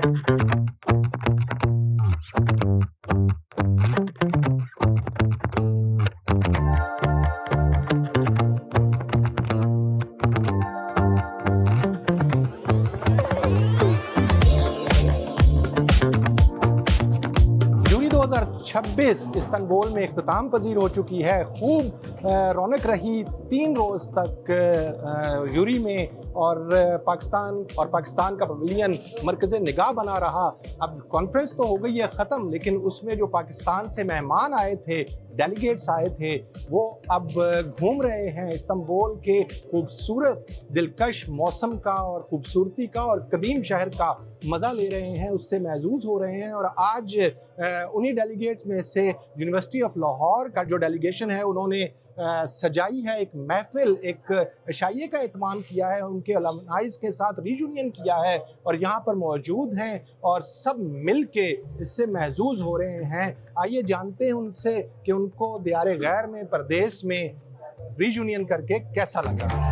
Jury 2026 Istanbul में इख्तिताम पजीर हो चुकी है। खूब रौनक रही 3 रोज़ तक जूरी में, और पाकिस्तान का पवेलियन मरकज़ निगाह बना रहा। अब कॉन्फ्रेंस तो हो गई है ख़त्म, लेकिन उसमें जो पाकिस्तान से मेहमान आए थे, डेलीगेट्स आए थे, वो अब घूम रहे हैं इस्तांबुल के खूबसूरत दिलकश मौसम का और ख़ूबसूरती का और कदीम शहर का मज़ा ले रहे हैं, उससे महजूज़ हो रहे हैं। और आज उन्हीं डेलीगेट्स में से यूनिवर्सिटी ऑफ लाहौर का जो डेलीगेशन है, उन्होंने सजाई है एक महफिल, एक शाइए का एहतमाम किया है, उनके अलमनाइज़ के साथ रीयूनियन किया है और यहाँ पर मौजूद हैं और सब मिल के इससे महजूज़ हो रहे हैं। आइए जानते हैं उनसे कि उनको दियारे गैर में, परदेश में रीयूनियन करके कैसा लगा।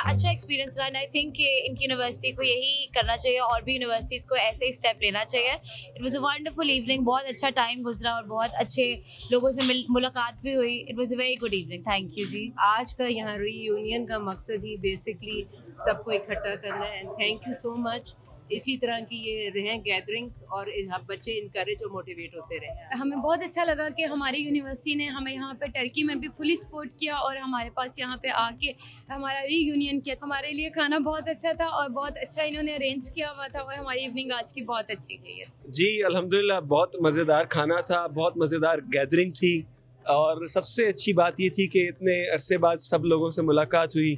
अच्छा एक्सपीरियंस रहा एंड आई थिंक कि इनकी यूनिवर्सिटी को यही करना चाहिए और भी यूनिवर्सिटीज़ को ऐसे ही स्टेप लेना चाहिए। It was a wonderful evening, बहुत अच्छा टाइम गुजरा और बहुत अच्छे लोगों से मुलाकात भी हुई। It was a very good evening, thank you जी। आज का यहाँ रीयूनियन का मकसद ही बेसिकली सबको इकट्ठा करना है and thank you so much. इसी तरह की ये रहें गैदरिंग्स और बच्चे इनकरेज और मोटिवेट होते रहें। हमें बहुत अच्छा लगा कि हमारी यूनिवर्सिटी ने हमें यहाँ पे टर्की में भी फुली सपोर्ट किया और हमारे पास यहाँ पे आके हमारा रीयूनियन किया। हमारे लिए खाना बहुत अच्छा था और बहुत अच्छा इन्होंने अरेंज किया हुआ था और हमारी इवनिंग आज की बहुत अच्छी गई है। जी अल्हम्दुलिल्लाह, बहुत मज़ेदार खाना था, बहुत मज़ेदार गैदरिंग थी और सबसे अच्छी बात ये थी कि इतने अरसे बाद सब लोगों से मुलाकात हुई।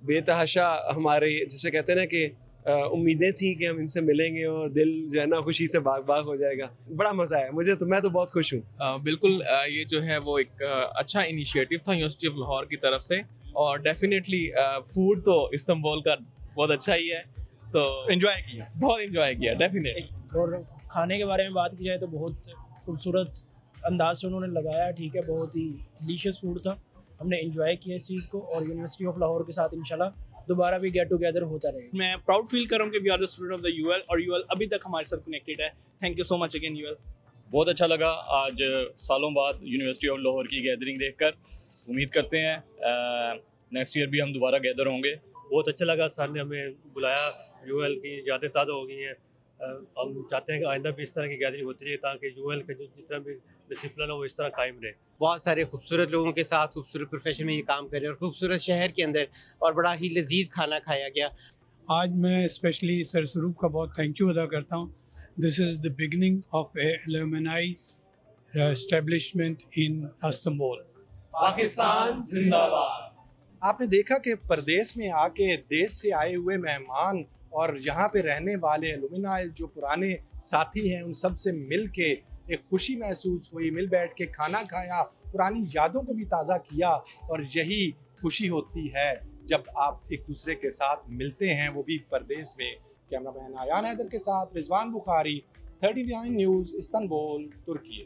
बेतहाशा हमारे जिसे कहते हैं ना कि उम्मीदें थी कि हम इनसे मिलेंगे और दिल जो है ना खुशी से बाग बाग हो जाएगा। बड़ा मज़ा आया मुझे, तो मैं तो बहुत खुश हूँ। बिल्कुल, ये जो है वो एक अच्छा इनिशिएटिव था यूनिवर्सिटी ऑफ लाहौर की तरफ से और डेफिनेटली फूड तो इस्तांबुल का बहुत अच्छा ही है, तो एंजॉय किया, बहुत एंजॉय किया डेफिनेटली। और खाने के बारे में बात की जाए तो बहुत खूबसूरत अंदाज से उन्होंने लगाया, ठीक है, बहुत ही डिलीशियस फूड था। हमने एंजॉय किया इस चीज़ को और यूनिवर्सिटी ऑफ लाहौर के साथ इंशाल्लाह दोबारा भी गेट टुगेदर होता रहेगा। मैं प्राउड फील कर रहा हूँ कि we are the student of the UL और यूएल अभी तक हमारे साथ कनेक्टेड है। Thank you so much again UL. बहुत अच्छा लगा आज सालों बाद यूनिवर्सिटी ऑफ लाहौर की गैदरिंग देखकर। उम्मीद करते हैं नेक्स्ट ईयर भी हम दोबारा गैदर होंगे। बहुत अच्छा लगा, सर ने हमें बुलाया, यूएल की यादें ताज़ा हो गई हैं। हम चाहते हैं कि आइंदा भी इस तरह की गैदरिंग होती रहे ताकि यूएल का जो जितना भी डिसिप्लिन है वो इस तरह कायम रहे। बहुत सारे खूबसूरत लोगों के साथ खूबसूरत प्रोफेशन में ये काम कर रहे हैं और खूबसूरत शहर के अंदर और बड़ा ही लजीज खाना खाया गया। आज मैं स्पेशली सर स्वरूप का बहुत थैंक यू अदा करता हूँ। This is the beginning of A alumni establishment in Istanbul. Pakistan जिंदाबाद। आपने देखा कि परदेश में आके देश से आए हुए मेहमान और यहाँ पे रहने वाले एलुमनाई जो पुराने साथी हैं, उन सब से मिल के एक खुशी महसूस हुई। मिल बैठ के खाना खाया, पुरानी यादों को भी ताज़ा किया और यही खुशी होती है जब आप एक दूसरे के साथ मिलते हैं, वो भी परदेश में। कैमरामैन आयान हैदर के साथ रिजवान बुखारी, 39 न्यूज़, इस्तांबुल, तुर्की।